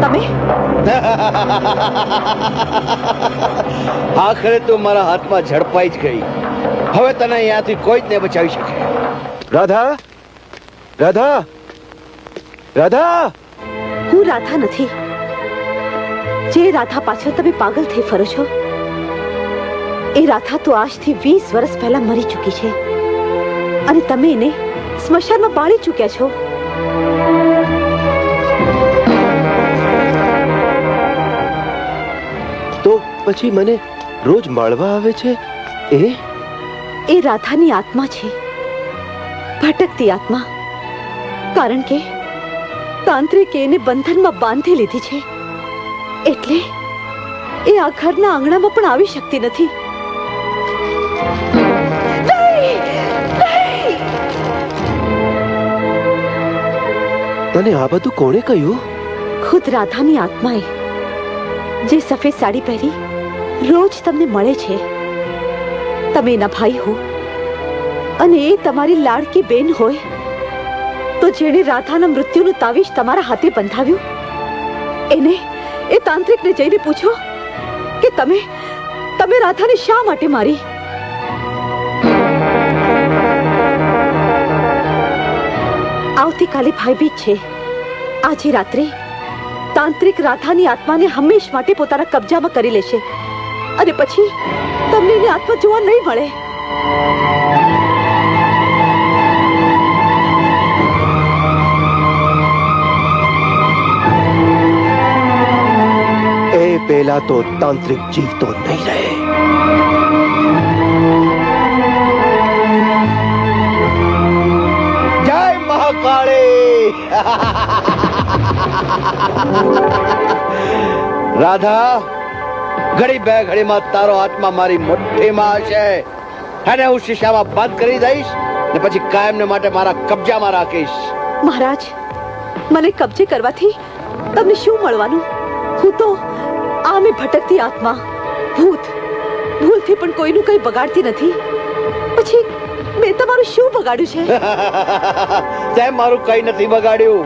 તમે આખરે તું મારા હાથમાં ઝડપાઈ જ ગઈ. હવે તને અહીંયાથી કોઈ જ નહીં બચાવી શકે. રાધા, રાધા, રાધા, હું રાધા નથી. જે રાધા પાછળ તમે પાગલ થઈ ફરો છો એ રાધા તો આજથી 20 વર્ષ પહેલા મરી ચૂકી છે અને તમે એને સ્મશાનમાં બાળી ચૂક્યા છો. તો પછી મને રોજ મળવા આવે છે એ રાધાની આત્મા છે, ભટકતી આત્મા. કારણ કે તાંત્રિકે એને બંધનમાં બાંધી લીધી છે એટલે એ આ ઘરના આંગણામાં પણ આવી શકતી નથી. તને આ બધું કોણે કહ્યું? ખુદ રાધાની આત્માએ, જે સફેદ સાડી પહેરી રોજ તમને મળે છે. તમે એના ભાઈ હો અને એ તમારી લાડકી બેન હોય તો જેણે રાધાના મૃત્યુનું તાવીજ તમારા હાથે બંધાવ્યું એને એ તાંત્રિકને જઈને પૂછો કે તમે રાધાને શા માટે મારી? આવતીકાલે ભાઈબીજ છે. આજે રાત્રે તાંત્રિક રાધાની આત્માને હંમેશ માટે પોતાના કબજામાં કરી લેશે અને પછી તમને એની આત્મા જોવા નહીં મળે. એ પહેલા તો તાંત્રિક જીવતો નહીં રહે. જય મહાકાળી. રાધા, ઘડી બે ઘડીમાં તારો આત્મા મારી મુઠ્ઠીમાં હશે. એને હું શીશામાં બંધ કરી દઈશ ને પછી કાયમને માટે મારા કબજામાં રાખીશ. મહારાજ, મને કબજે કરવાથી તમને શું મળવાનું? હું તો આમે ભટકતી આત્મા, ભૂલથી પણ કોઈનું કંઈ બગાડતી નથી. પછી મેં તમારું શું બગાડ્યું છે? તે મારું કંઈ નથી બગાડ્યું,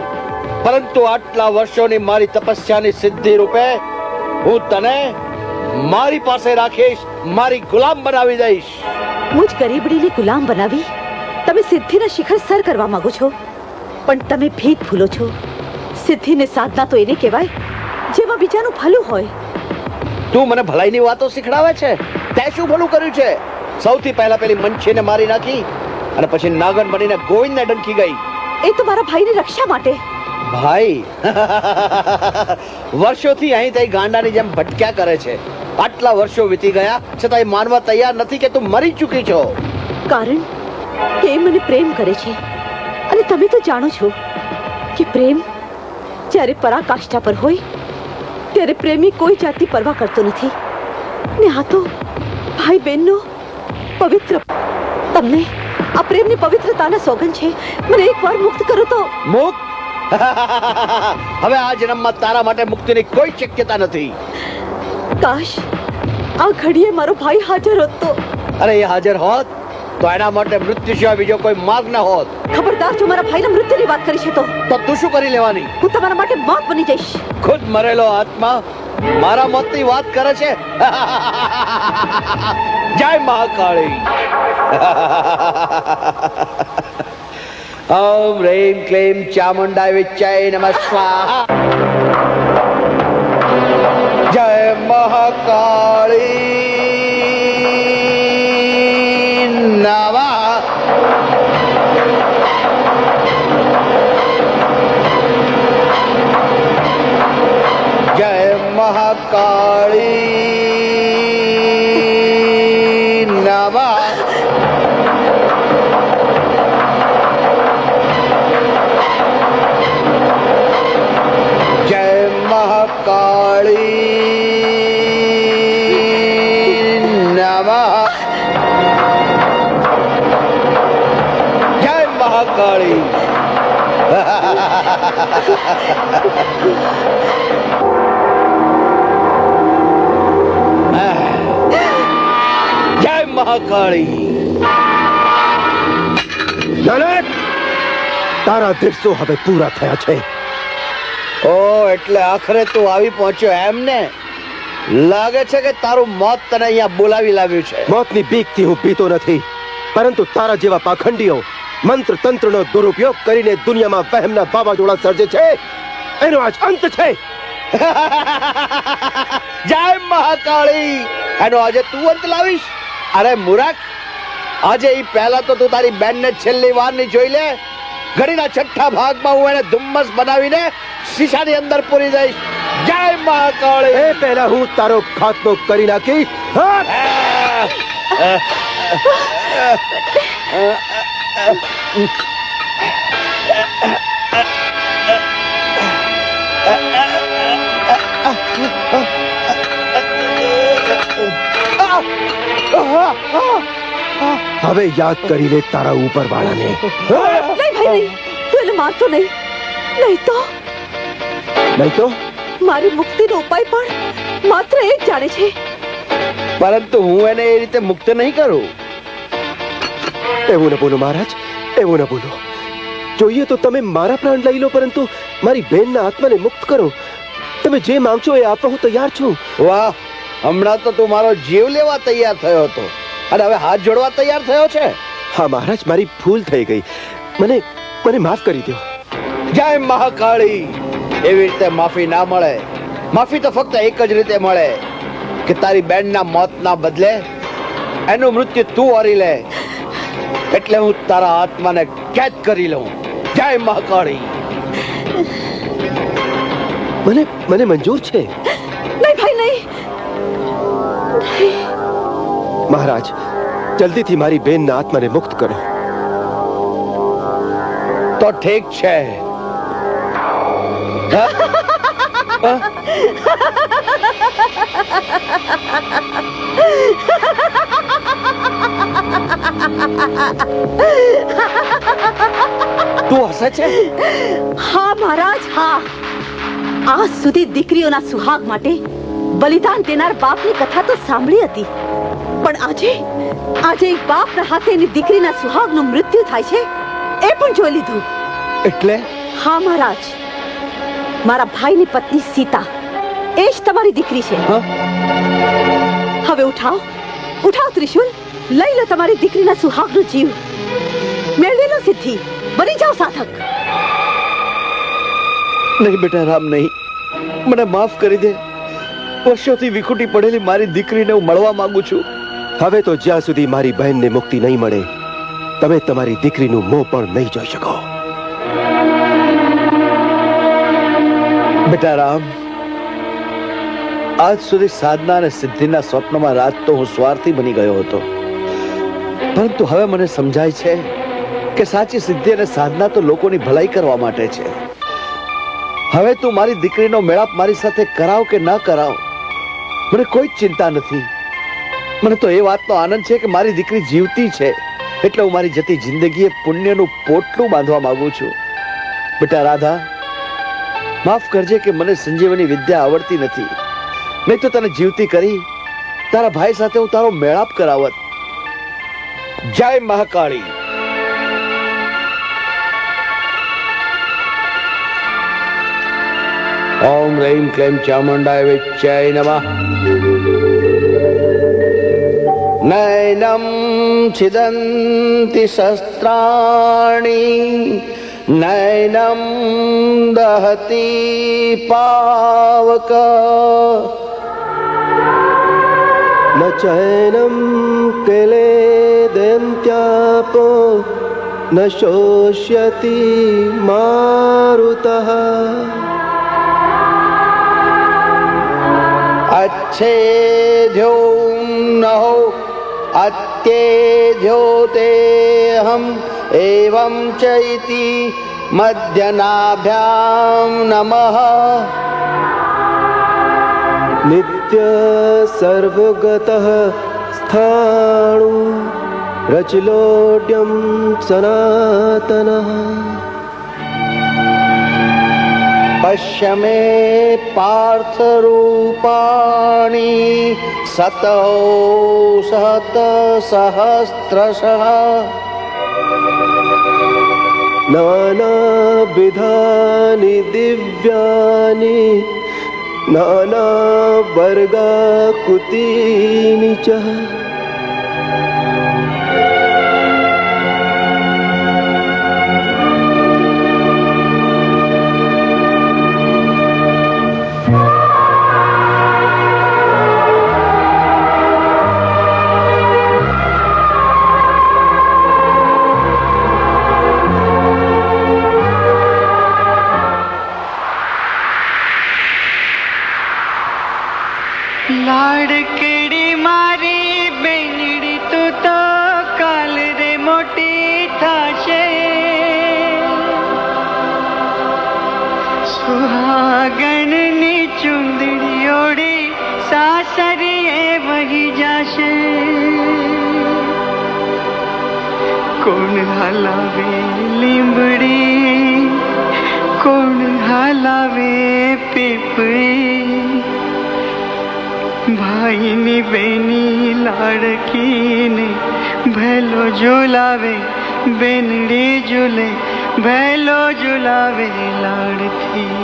પરંતુ આટલા વર્ષોની મારી તપસ્યાની સિદ્ધિ રૂપે હું તને મારી પાસે રાખીશ, મારી ગુલામ બનાવી દઈશ. મુજ ગરીબડીને ગુલામ બનાવી તમે સિદ્ધિના શિખર સર કરવા માંગો છો, પણ તમે ભેદ ભૂલો છો. સિદ્ધિને સાધના તો એને કહેવાય જેમાં બીજાનું ભલું હોય. તું મને ભલાઈની વાતો શીખડાવે છે? તે શું ભલું કર્યું છે? સૌથી પહેલા પેલી મંછીને મારી નાખી અને પછી નાગન બનીને ગોવિંદને ડંકી ગઈ. એ તો મારા ભાઈની રક્ષા માટે. ભાઈ? વર્ષોથી અહીં તઈ ગાંડાની જેમ ભટક્યા કરે છે. આટલા વર્ષો વીતી ગયા છતાં એ માનવા તૈયાર નથી કે તું મરી ચૂકી છો. કારણ કે એ મને પ્રેમ કરે છે અને તમે તો જાણો છો કે પ્રેમ જ્યારે પરાકાષ્ઠા પર હોય ત્યારે પ્રેમી કોઈ જાતની પરવા કરતો નથી. ને આ તો ભાઈ બહેનનો પવિત્ર. તમને આ પ્રેમની પવિત્રતાના સોગંદ છે. મને એકવાર મુક્ત કરો તો. મુક્ત? હવે આ જન્મમાં તારા માટે મુક્તિની કોઈ શક્યતા નથી. કાશ આ ઘડીએ મારો ભાઈ હાજર હોત તો. અરે એ હાજર હોત તો એના માટે મૃત્યુ સિવાય બીજો કોઈ માર્ગ ન હોત. ખબરદાર, જો મારા ભાઈના મૃત્યુની વાત કરી છે તો તું શું કરી લેવાની? હું તમારા માટે મોત બની જઈશ. ખુદ મરેલો આત્મા મારા મોતની વાત કરે છે. જય મહાકાળી. ઓમ હ્રીમ ક્લીમ ચામુંડાય વિચ્ચાય નમઃ સ્વાહા. જય મહાકાળી નમઃ. જય મહાકાળી નમઃ. જય મહાકાળી નમઃ. જય મહાકાળી. જય મહાકાળી. તારા દિવસો હવે પૂરા થયા છે. ઓ, એટલે આખરે તું આવી પહોંચ્યો એમ ને? લાગે છે કે તારું મોત તને અહીંયા બોલાવી લાવ્યું છે. મોતની બીકથી હું પીતો નથી, પરંતુ તારા જેવા પાખંડીઓ મંત્ર તંત્રનો દુરુપયોગ કરીને દુનિયામાં વહેમના વાવાઝોડા સર્જે છે, એનો આજ અંત છે. જય મહાકાળી, એનો આજે તું અંત લાવીશ? અરે મૂરખ, આજે ઈ પહેલા તો તું તારી બેનને છેલ્લી વાર ની જોઈ લે. ઘડીના છઠ્ઠા ભાગમાં હું એને ધુમ્મસ બનાવીને શીશાની અંદર પૂરી દઈશ. જય મહાકાળી. એ પહેલા હું તારો ખાત્મો કરી નાખીશ. હવે યાદ કરી લે તારા ઉપર વાળાને. નહીં ભાઈ નહીં, તું એને મારતો નહીં. નહીં તો મારી મુક્તિનો ઉપાય પણ માત્ર એ જ જાણે છે. પરંતુ હું એને એ રીતે મુક્ત નહીં કરું. એવું ન બોલો મહારાજ, એવું ન બોલો. જોઈએ તો તમે મારા પ્રાણ લઈ લો, પરંતુ મારી બહેનના આત્માને મુક્ત કરો. તમે જે માંગશો એ આપવા હું તૈયાર છું. વાહ, હમણાં તો તું મારો જીવ લેવા તૈયાર થયો હતો અને હવે હાથ જોડવા તૈયાર થયો છે. હા મહારાજ, મારી ભૂલ થઈ ગઈ. મને માફ કરી દો. જય મહાકાળી. એવી રીતે માફી ના મળે. માફી તો ફક્ત એક જ રીતે મળે કે તારી બેનના મોતના બદલે એનું મૃત્યુ તું હરી લે. એટલે હું તારા આત્માને કેદ કરી લઉં. જય મહાકાળી. મને મંજૂર છે. નહીં ભાઈ નહીં. મહારાજ, જલ્દીથી મારી બેનના આત્માને મુક્ત કરો. તો ઠીક છે. તું હસે છે? હા મહારાજ, હા. આજ સુધી દીકરીઓના સુહાગ માટે બલિદાન દેનાર બાપની કથા તો સાંભળી હતી, પણ આજે એક બાપના હાથે એની દીકરીના સુહાગનું મૃત્યુ થાય છે એ પણ જોઈ લીધું. એટલે? હા મહારાજ, મારા ભાઈની પત્ની સીતા એ જ તમારી દીકરી છે. હવે ઉઠાવ ત્રિશુલ, લઈ લો તમારી દીકરીના સુહાગનો જીવ. મેળવી લો સિદ્ધિ, બની જાઓ સાધક. નહીં બેટા રામ, નહીં. મને માફ કરી દે. વર્ષોથી વિખૂટી પડેલી મારી દીકરીને હું મળવા માંગુ છું. હવે તો જ્યાં સુધી મારી બહેનને મુક્તિ નહીં મળે, તમે તમારી દીકરીનું મોં પણ નહીં જોઈ શકો. બેટા રામ, આજ સુધી સાધના અને સિદ્ધિના સ્વપ્નમાં રાત તો હું સ્વાર્થી બની ગયો હતો, પરંતુ હવે મને સમજાય છે કે સાચી સિદ્ધિ અને સાધના તો લોકોની ભલાઈ કરવા માટે છે. હવે તું મારી દીકરીનો મેળાપ મારી સાથે કરાવ કે ન કરાવ, મને કોઈ જ ચિંતા નથી. મને તો એ વાતનો આનંદ છે કે મારી દીકરી જીવતી છે, એટલે હું મારી જતી જિંદગીએ પુણ્યનું પોટલું બાંધવા માંગુ છું. બેટા રાધા, માફ કરજે કે મને સંજીવની વિદ્યા આવડતી નથી. નહીં તો તને જીવતી કરી તારા ભાઈ સાથે હું તારો મેળાપ કરાવત. જય મહાકાળી. ઓમ રૈમ ક્લેમ ચામુંડાય વિચ્ચાય નમઃ. નૈનમ છિદંતિ શસ્ત્રાણિ નૈનમ દહતિ પાવક ન ચૈનમ કેલે દંત્યાપો ન શોષ્યતિ મારુતઃ. अच्छेद्यो नहो अत्येद्योतेऽहम् एवं च इति मध्यनाभ्यां नमः. नित्य सर्वगतः स्थाणु रचलोड्यं सनातनः. पश्य मे पार्थ रूपाणि सतो सहत सहस्त्रशः. नानाविधानि दिव्यानि नानावर्गाकृतीनि च. સુહાગણની ચુંદડી ઓળી સાસરીએ વહી જાશે કોણ હલાવે લીંબડી કોણ હલાવે પીપળી ભાઈની બેની લાડકીને ભેલો ઝુલાવે બેનડી ઝૂલે ભેલો ઝુલાવે લાડથી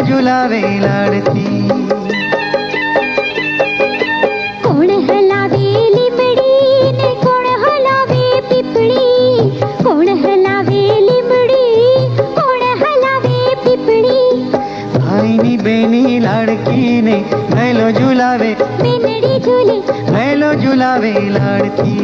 झुलावे लाड़ती कोण हलावे लिमड़ी ने कोण हलावे पिपड़ी कोण हलावे लिमड़ी कोण हलावे पिपड़ी भाईनी बेनी लाड़की ने भैलो झुलावे बेनड़ी झूले भैलो झुलावे लाड़ती